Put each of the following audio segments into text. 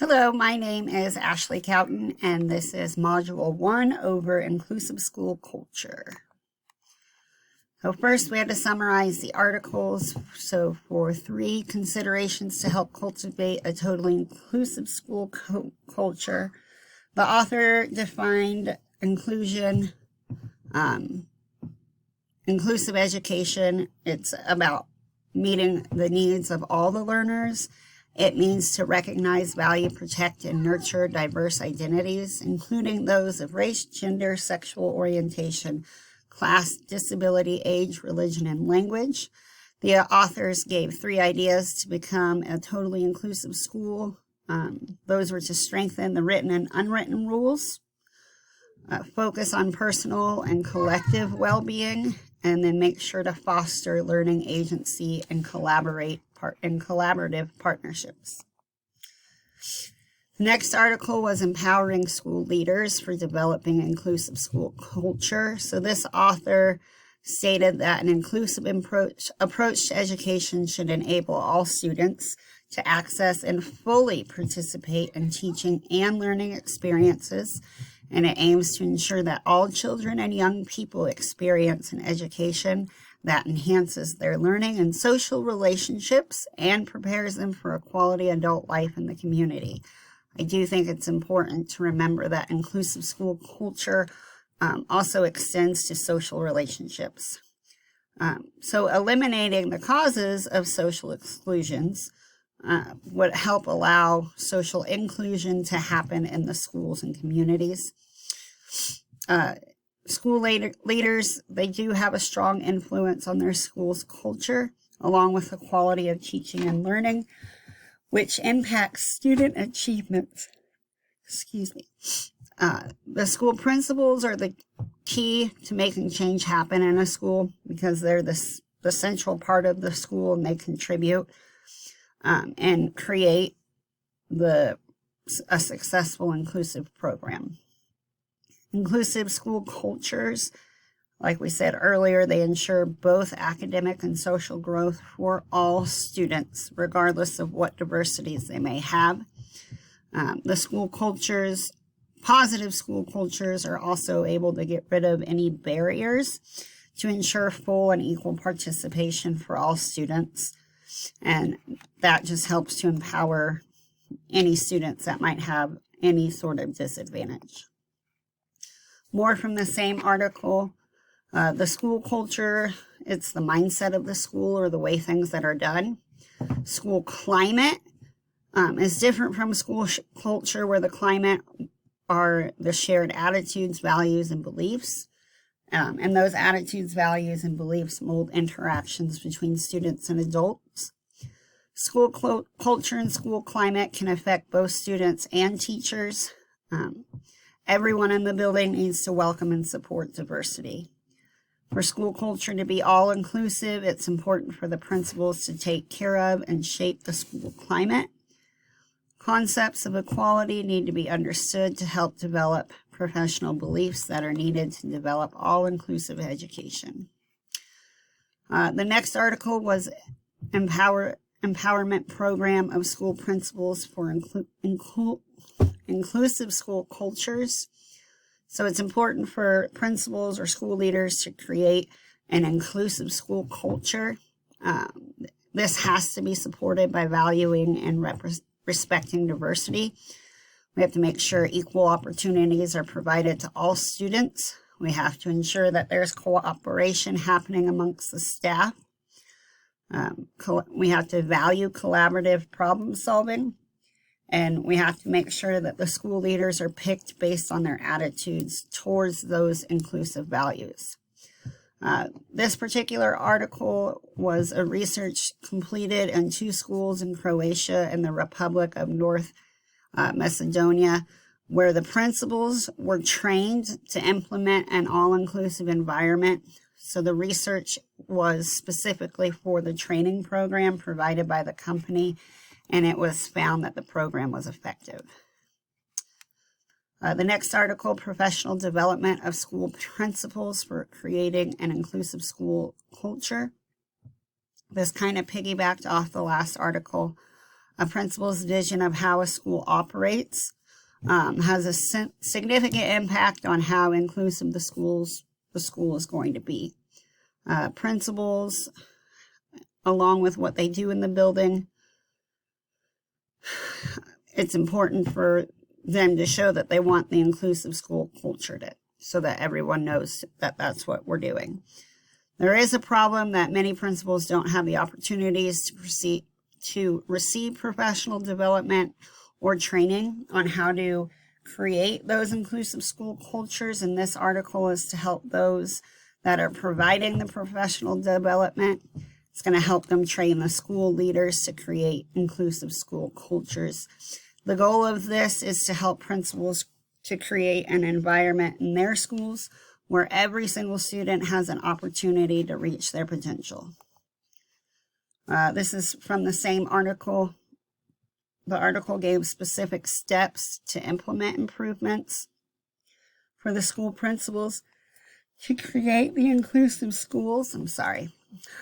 Hello, my name is Ashley Cowton, and this is Module 1 over Inclusive School Culture. So first, we had to summarize the articles. So for 3 considerations to help cultivate a totally inclusive school culture, the author defined inclusion, inclusive education. It's about meeting the needs of all the learners. It means to recognize, value, protect, and nurture diverse identities, including those of race, gender, sexual orientation, class, disability, age, religion, and language. The authors gave 3 ideas to become a totally inclusive school. Those were to strengthen the written and unwritten rules, focus on personal and collective well-being, and then make sure to foster learning agency and collaborative partnerships. The next article was empowering school leaders for developing inclusive school culture. So this author stated that an inclusive approach to education should enable all students to access and fully participate in teaching and learning experiences, and it aims to ensure that all children and young people experience an education that enhances their learning and social relationships and prepares them for a quality adult life in the community. I do think it's important to remember that inclusive school culture also extends to social relationships. So eliminating the causes of social exclusions would help allow social inclusion to happen in the schools and communities. School leaders, they do have a strong influence on their school's culture, along with the quality of teaching and learning, which impacts student achievements. The school principals are the key to making change happen in a school because they're the central part of the school, and they contribute and create a successful inclusive program. Inclusive school cultures, like we said earlier, they ensure both academic and social growth for all students, regardless of what diversities they may have. Positive school cultures are also able to get rid of any barriers to ensure full and equal participation for all students. And that just helps to empower any students that might have any sort of disadvantage. More from the same article, the school culture, it's the mindset of the school or the way things that are done. School climate is different from school culture, where the climate are the shared attitudes, values, and beliefs. And those attitudes, values, and beliefs mold interactions between students and adults. School culture and school climate can affect both students and teachers. Everyone in the building needs to welcome and support diversity. For school culture to be all-inclusive, it's important for the principals to take care of and shape the school climate. Concepts of equality need to be understood to help develop professional beliefs that are needed to develop all-inclusive education. The next article was Empowerment Program of School Principals for Inclusive School Cultures. So it's important for principals or school leaders to create an inclusive school culture. This has to be supported by valuing and respecting diversity. We have to make sure equal opportunities are provided to all students. We have to ensure that there's cooperation happening amongst the staff. We have to value collaborative problem solving. And we have to make sure that the school leaders are picked based on their attitudes towards those inclusive values. This particular article was a research completed in 2 schools in Croatia and the Republic of North Macedonia, where the principals were trained to implement an all-inclusive environment. So the research was specifically for the training program provided by the company, and it was found that the program was effective. The next article, Professional Development of School Principals for Creating an Inclusive School Culture. This kind of piggybacked off the last article. A principal's vision of how a school operates has a significant impact on how inclusive the school is going to be. Principals, along with what they do in the building, it's important for them to show that they want the inclusive school culture so that everyone knows that that's what we're doing. There is a problem that many principals don't have the opportunities to receive professional development or training on how to create those inclusive school cultures, and this article is to help those that are providing the professional development. It's going to help them train the school leaders to create inclusive school cultures. The goal of this is to help principals to create an environment in their schools where every single student has an opportunity to reach their potential. This is from the same article. The article gave specific steps to implement improvements for the school principals to create the inclusive schools.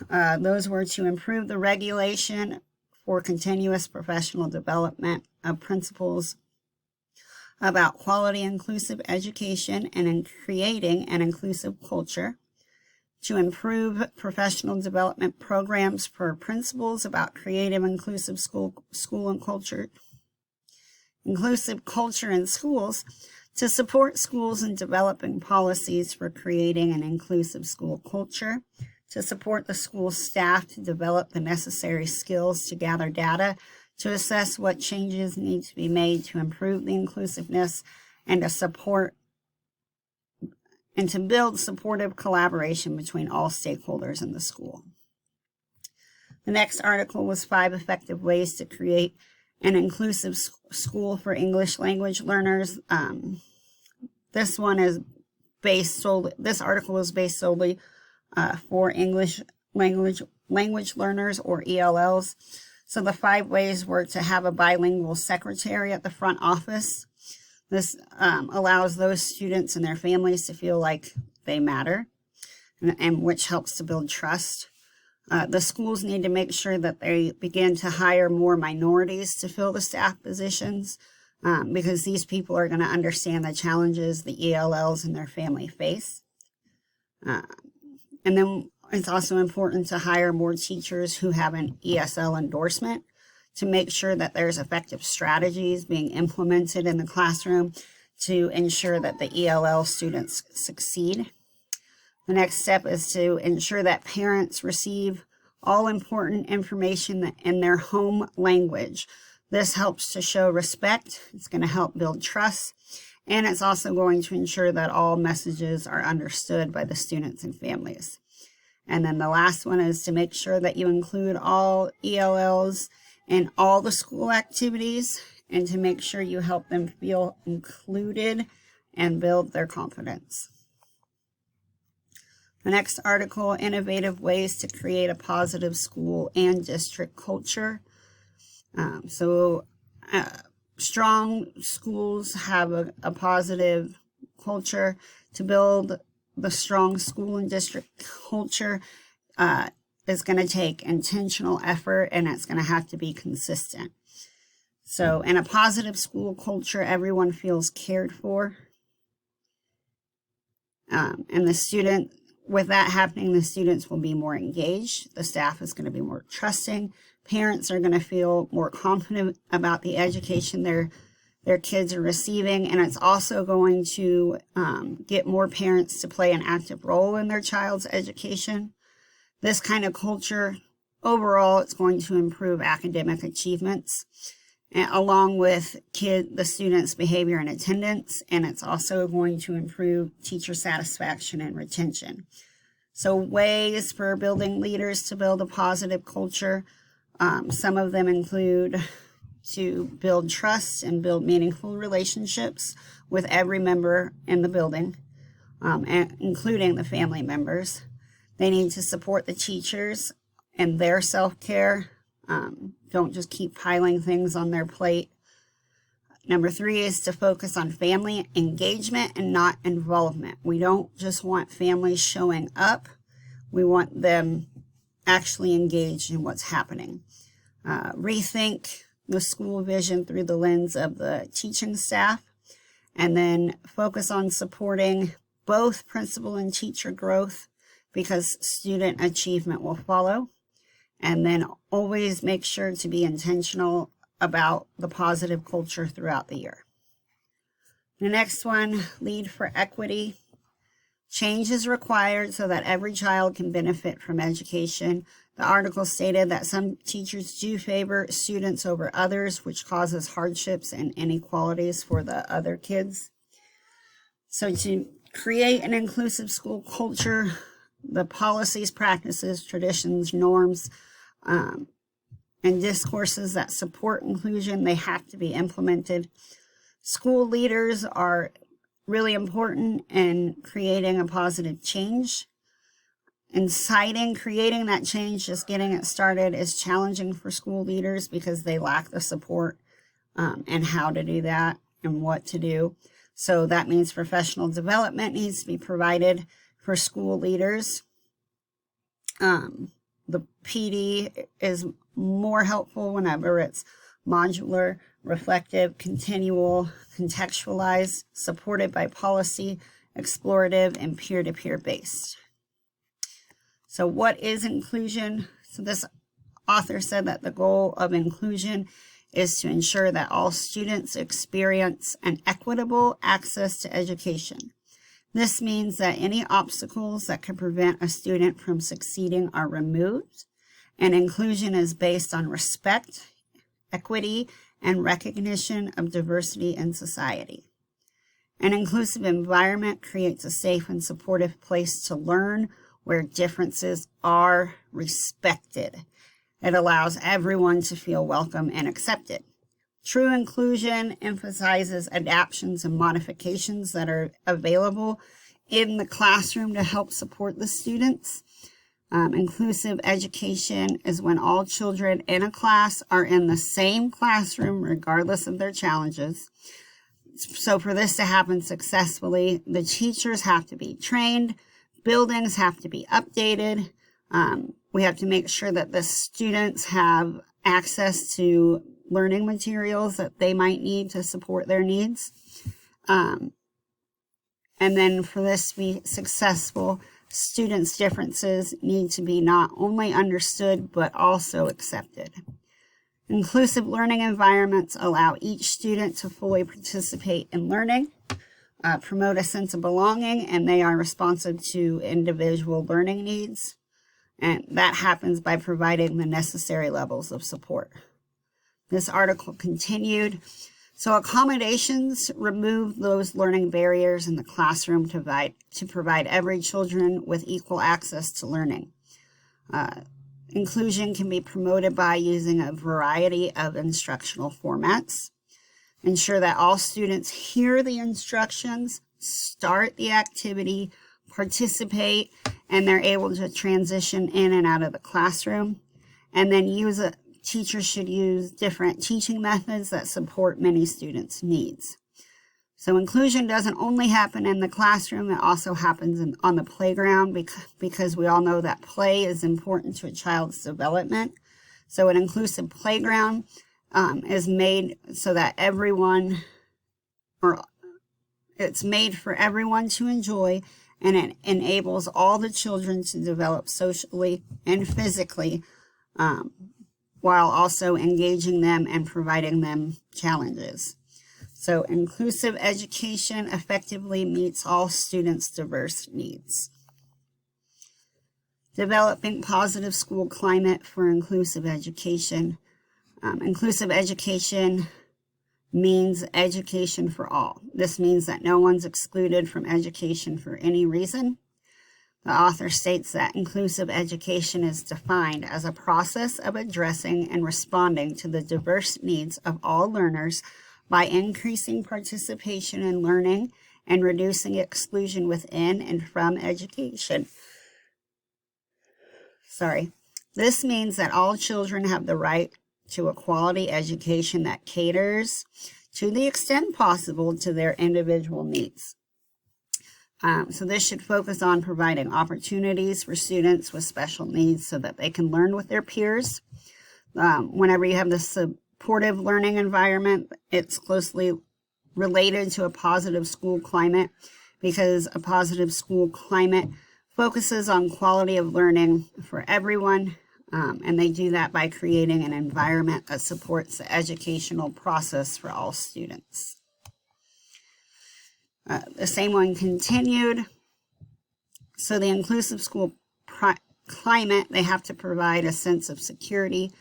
Those were to improve the regulation for continuous professional development of principals about quality inclusive education and in creating an inclusive culture, to improve professional development programs for principals about creative inclusive school and culture, inclusive culture in schools, to support schools in developing policies for creating an inclusive school culture, to support the school staff to develop the necessary skills to gather data, to assess what changes need to be made to improve the inclusiveness, and to build supportive collaboration between all stakeholders in the school. The next article was 5 effective ways to create an inclusive school for English language learners. This article is based solely for English language learners, or ELLs. So the 5 ways were to have a bilingual secretary at the front office. This allows those students and their families to feel like they matter, and which helps to build trust. The schools need to make sure that they begin to hire more minorities to fill the staff positions, because these people are going to understand the challenges the ELLs and their family face. And then it's also important to hire more teachers who have an ESL endorsement to make sure that there's effective strategies being implemented in the classroom to ensure that the ELL students succeed. The next step is to ensure that parents receive all important information in their home language. This helps to show respect, it's going to help build trust, and it's also going to ensure that all messages are understood by the students and families. And then the last one is to make sure that you include all ELLs in all the school activities, and to make sure you help them feel included and build their confidence. The next article, innovative ways to create a positive school and district culture. Strong schools have a positive culture. To build the strong school and district culture is going to take intentional effort, and it's going to have to be consistent. So in a positive school culture, everyone feels cared for. With that happening, the students will be more engaged. The staff is going to be more trusting. Parents are going to feel more confident about the education their kids are receiving. And it's also going to get more parents to play an active role in their child's education. This kind of culture, overall, it's going to improve academic achievements, along with the students' behavior and attendance, and it's also going to improve teacher satisfaction and retention. So ways for building leaders to build a positive culture, some of them include to build trust and build meaningful relationships with every member in the building, including the family members. They need to support the teachers and their self-care. Don't just keep piling things on their plate. Number 3 is to focus on family engagement and not involvement. We don't just want families showing up. We want them actually engaged in what's happening. Rethink the school vision through the lens of the teaching staff, and then focus on supporting both principal and teacher growth because student achievement will follow. And then always make sure to be intentional about the positive culture throughout the year. The next one, lead for equity. Change is required so that every child can benefit from education. The article stated that some teachers do favor students over others, which causes hardships and inequalities for the other kids. So to create an inclusive school culture, the policies, practices, traditions, norms, and discourses that support inclusion, they have to be implemented. School leaders are really important in creating a positive change. Inciting, creating that change, just getting it started is challenging for school leaders because they lack the support and how to do that and what to do. So that means professional development needs to be provided for school leaders. The PD is more helpful whenever it's modular, reflective, continual, contextualized, supported by policy, explorative, and peer-to-peer based. So what is inclusion? So this author said that the goal of inclusion is to ensure that all students experience an equitable access to education. This means that any obstacles that could prevent a student from succeeding are removed, and inclusion is based on respect, equity, and recognition of diversity in society. An inclusive environment creates a safe and supportive place to learn where differences are respected. It allows everyone to feel welcome and accepted. True inclusion emphasizes adaptations and modifications that are available in the classroom to help support the students. Inclusive education is when all children in a class are in the same classroom regardless of their challenges. So for this to happen successfully, the teachers have to be trained, buildings have to be updated, we have to make sure that the students have access to learning materials that they might need to support their needs. And then for this to be successful, students' differences need to be not only understood, but also accepted. Inclusive learning environments allow each student to fully participate in learning, promote a sense of belonging, and they are responsive to individual learning needs. And that happens by providing the necessary levels of support. This article continued. So accommodations remove those learning barriers in the classroom to provide every children with equal access to learning. Inclusion can be promoted by using a variety of instructional formats. Ensure that all students hear the instructions, start the activity, participate, and they're able to transition in and out of the classroom. And then teachers should use different teaching methods that support many students' needs. So inclusion doesn't only happen in the classroom, it also happens on the playground because we all know that play is important to a child's development. So an inclusive playground is made so that it's made for everyone to enjoy, and it enables all the children to develop socially and physically while also engaging them and providing them challenges. So inclusive education effectively meets all students' diverse needs. Developing positive school climate for inclusive education. Inclusive education means education for all. This means that no one's excluded from education for any reason. The author states that inclusive education is defined as a process of addressing and responding to the diverse needs of all learners by increasing participation in learning and reducing exclusion within and from education. This means that all children have the right to a quality education that caters, to the extent possible, to their individual needs. So this should focus on providing opportunities for students with special needs so that they can learn with their peers. Whenever you have the supportive learning environment. It's closely related to a positive school climate because a positive school climate focuses on quality of learning for everyone, and they do that by creating an environment that supports the educational process for all students. The same one continued. So the inclusive school climate, they have to provide a sense of security,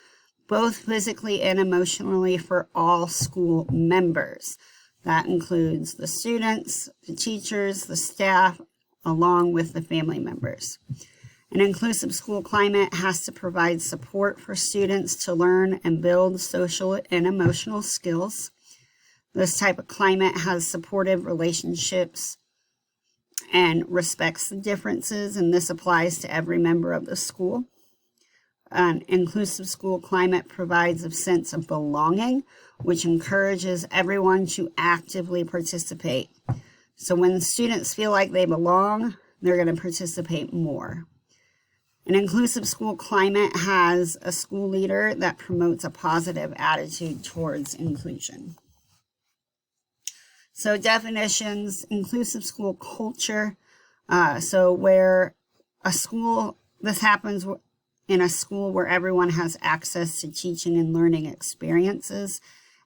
both physically and emotionally, for all school members. That includes the students, the teachers, the staff, along with the family members. An inclusive school climate has to provide support for students to learn and build social and emotional skills. This type of climate has supportive relationships and respects the differences, and this applies to every member of the school. An inclusive school climate provides a sense of belonging, which encourages everyone to actively participate. So when students feel like they belong, they're going to participate more. An inclusive school climate has a school leader that promotes a positive attitude towards inclusion. So definitions: inclusive school culture. So where a school, this happens in a school where everyone has access to teaching and learning experiences,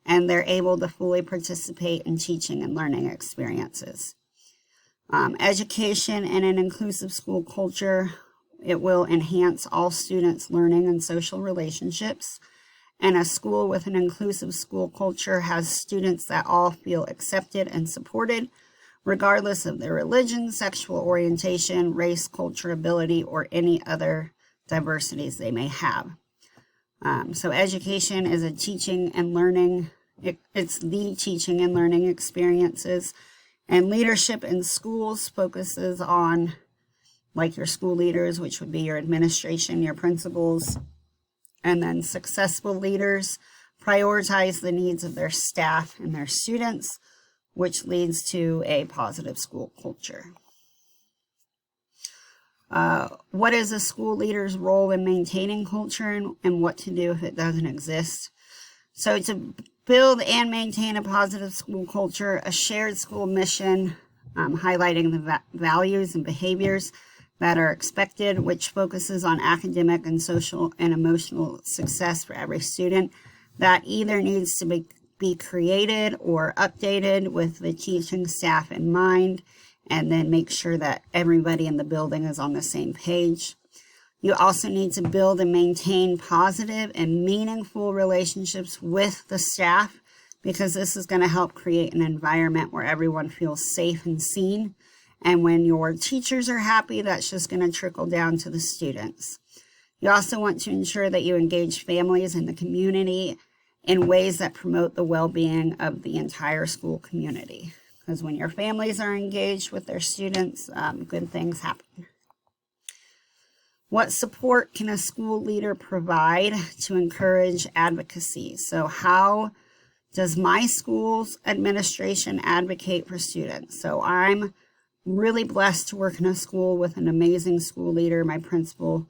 and they're able to fully participate in teaching and learning experiences. Education in an inclusive school culture, it will enhance all students' learning and social relationships. And a school with an inclusive school culture has students that all feel accepted and supported, regardless of their religion, sexual orientation, race, culture, ability, or any other diversities they may have. So education is a teaching and learning, it's the teaching and learning experiences. And leadership in schools focuses on, like, your school leaders, which would be your administration, your principals. And then successful leaders prioritize the needs of their staff and their students, which leads to a positive school culture. What is a school leader's role in maintaining culture, and what to do if it doesn't exist? So to build and maintain a positive school culture, a shared school mission highlighting the values and behaviors that are expected, which focuses on academic and social and emotional success for every student, that either needs to be created or updated with the teaching staff in mind, and then make sure that everybody in the building is on the same page. You also need to build and maintain positive and meaningful relationships with the staff, because this is going to help create an environment where everyone feels safe and seen. And when your teachers are happy, that's just going to trickle down to the students. You also want to ensure that you engage families in the community in ways that promote the well-being of the entire school community. Because when your families are engaged with their students, good things happen. What support can a school leader provide to encourage advocacy? So how does my school's administration advocate for students? So I'm really blessed to work in a school with an amazing school leader. My principal,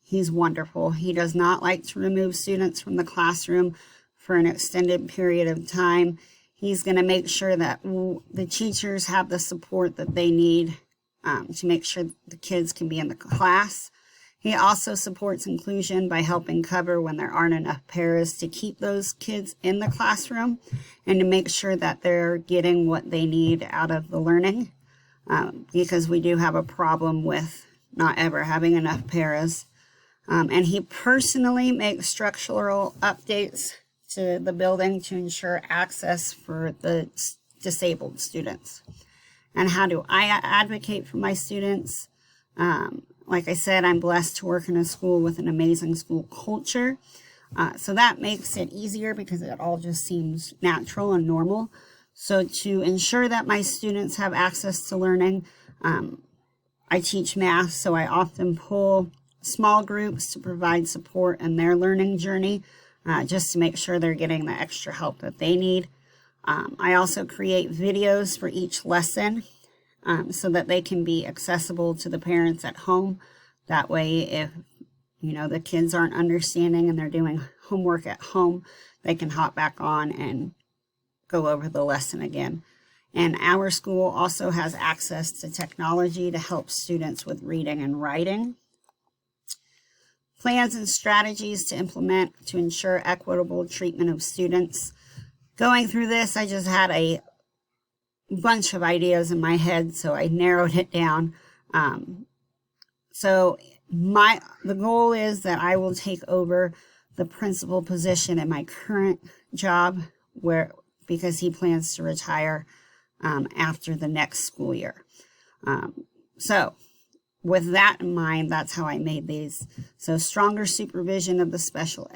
he's wonderful. He does not like to remove students from the classroom for an extended period of time. He's going to make sure that the teachers have the support that they need to make sure the kids can be in the class. He also supports inclusion by helping cover when there aren't enough paras to keep those kids in the classroom and to make sure that they're getting what they need out of the learning, because we do have a problem with not ever having enough paras. And he personally makes structural updates to the building to ensure access for the disabled students. And how do I advocate for my students? Like I said, I'm blessed to work in a school with an amazing school culture. So that makes it easier because it all just seems natural and normal. So to ensure that my students have access to learning, I teach math, so I often pull small groups to provide support in their learning journey, just to make sure they're getting the extra help that they need. I also create videos for each lesson so that they can be accessible to the parents at home. That way, if the kids aren't understanding and they're doing homework at home, they can hop back on and go over the lesson again. And our school also has access to technology to help students with reading and writing. Plans and strategies to implement to ensure equitable treatment of students. Going through this, I just had a bunch of ideas in my head, so I narrowed it down. So the goal is that I will take over the principal position at my current job, because he plans to retire after the next school year. So with that in mind, that's how I made these. So stronger supervision of the special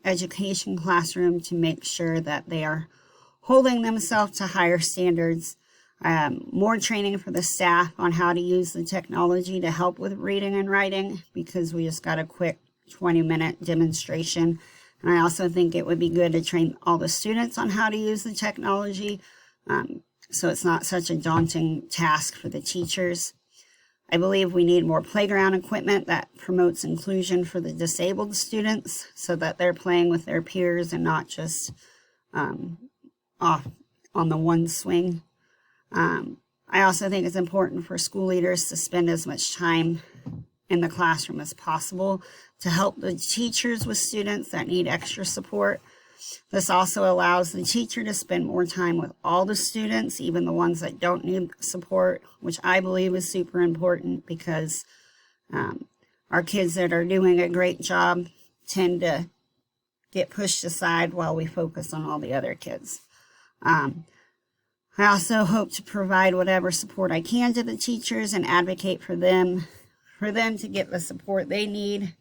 education classroom to make sure that they are holding themselves to higher standards. More training for the staff on how to use the technology to help with reading and writing, because we just got a quick 20-minute demonstration. And I also think it would be good to train all the students on how to use the technology, so it's not such a daunting task for the teachers. I believe we need more playground equipment that promotes inclusion for the disabled students, so that they're playing with their peers and not just off on the one swing. I also think it's important for school leaders to spend as much time in the classroom as possible to help the teachers with students that need extra support. This also allows the teacher to spend more time with all the students, even the ones that don't need support, which I believe is super important, because our kids that are doing a great job tend to get pushed aside while we focus on all the other kids. I also hope to provide whatever support I can to the teachers and advocate for them to get the support they need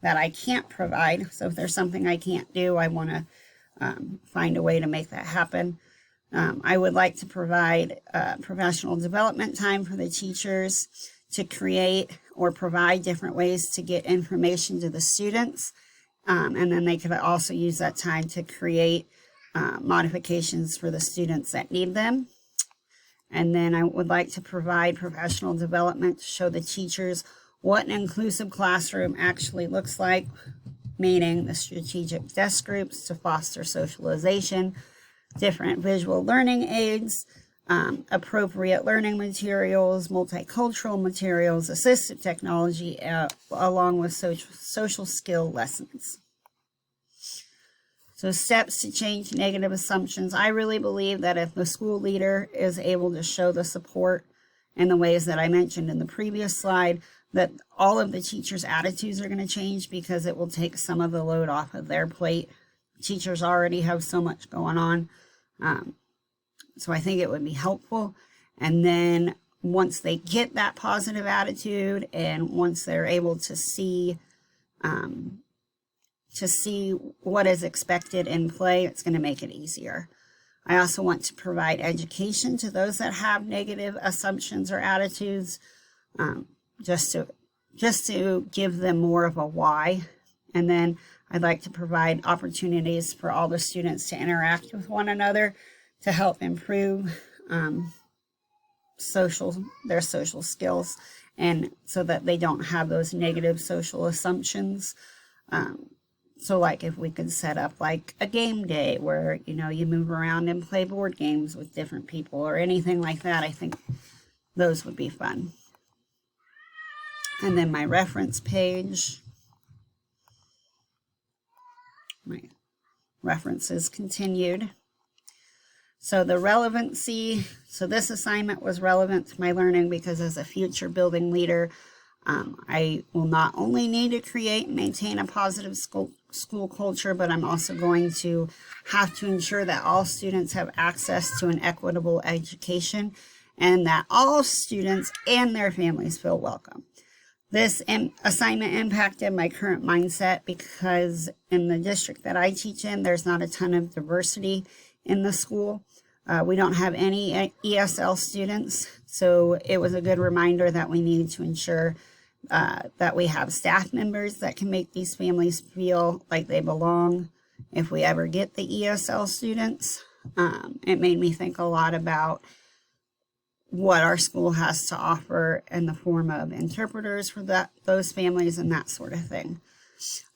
that I can't provide. So if there's something I can't do, I want to find a way to make that happen. I would like to provide professional development time for the teachers to create or provide different ways to get information to the students. And then they could also use that time to create modifications for the students that need them. And then I would like to provide professional development to show the teachers what an inclusive classroom actually looks like, meaning the strategic desk groups to foster socialization, different visual learning aids, appropriate learning materials, multicultural materials, assistive technology, along with social skill lessons. So steps to change negative assumptions. I really believe that if the school leader is able to show the support in the ways that I mentioned in the previous slide, that all of the teachers' attitudes are going to change, because it will take some of the load off of their plate. Teachers already have so much going on. So I think it would be helpful. And then once they get that positive attitude, and once they're able to see what is expected in play, it's going to make it easier. I also want to provide education to those that have negative assumptions or attitudes, just to give them more of a why. And then I'd like to provide opportunities for all the students to interact with one another to help improve their social skills, and so that they don't have those negative social assumptions. So like if we could set up like a game day where, you move around and play board games with different people or anything like that, I think those would be fun. And then my reference page, my references continued. So the relevancy, so this assignment was relevant to my learning because as a future building leader, I will not only need to create and maintain a positive school culture, but I'm also going to have to ensure that all students have access to an equitable education and that all students and their families feel welcome. This assignment impacted my current mindset because in the district that I teach in, there's not a ton of diversity in the school. We don't have any ESL students, so it was a good reminder that we need to ensure that we have staff members that can make these families feel like they belong if we ever get the ESL students. It made me think a lot about what our school has to offer in the form of interpreters for those families and that sort of thing.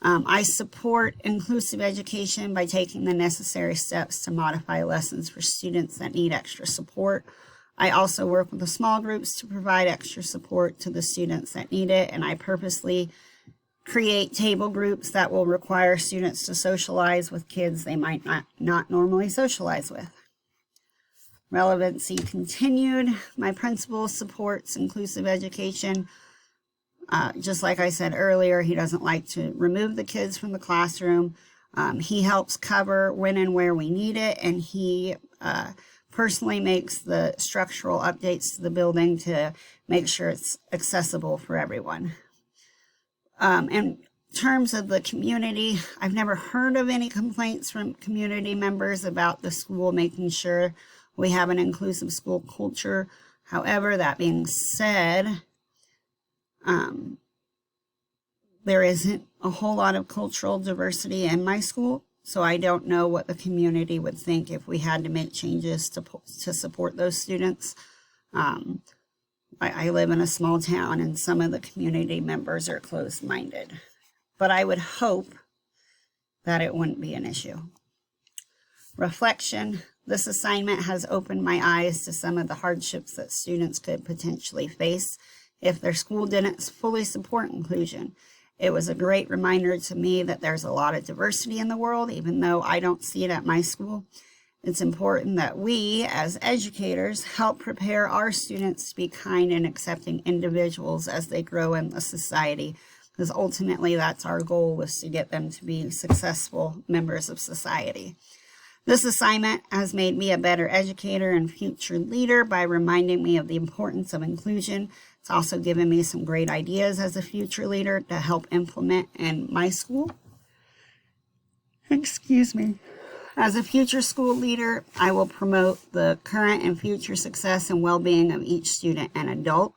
I support inclusive education by taking the necessary steps to modify lessons for students that need extra support. I also work with the small groups to provide extra support to the students that need it, and I purposely create table groups that will require students to socialize with kids they might not normally socialize with. Relevancy continued. My principal supports inclusive education. Just like I said earlier, he doesn't like to remove the kids from the classroom. He helps cover when and where we need it, and he personally makes the structural updates to the building to make sure it's accessible for everyone. In terms of the community, I've never heard of any complaints from community members about the school making sure we have an inclusive school culture. However, that being said, there isn't a whole lot of cultural diversity in my school, so I don't know what the community would think if we had to make changes to support those students. I live in a small town, and some of the community members are closed-minded, but I would hope that it wouldn't be an issue. Reflection. This assignment has opened my eyes to some of the hardships that students could potentially face if their school didn't fully support inclusion. It was a great reminder to me that there's a lot of diversity in the world, even though I don't see it at my school. It's important that we, as educators, help prepare our students to be kind and accepting individuals as they grow in the society, because ultimately that's our goal, was to get them to be successful members of society. This assignment has made me a better educator and future leader by reminding me of the importance of inclusion. It's also given me some great ideas as a future leader to help implement in my school. Excuse me. As a future school leader, I will promote the current and future success and well-being of each student and adult.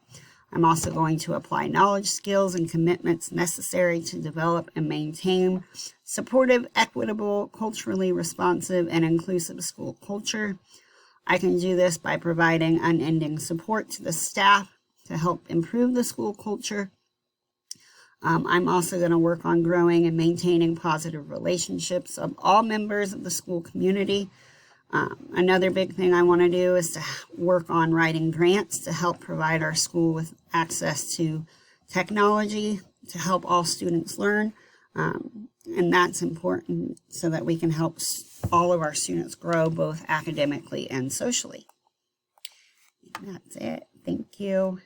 I'm also going to apply knowledge, skills, and commitments necessary to develop and maintain supportive, equitable, culturally responsive, and inclusive school culture. I can do this by providing unending support to the staff to help improve the school culture. I'm also going to work on growing and maintaining positive relationships of all members of the school community. Another big thing I want to do is to work on writing grants to help provide our school with access to technology to help all students learn. And that's important so that we can help all of our students grow both academically and socially. That's it. Thank you.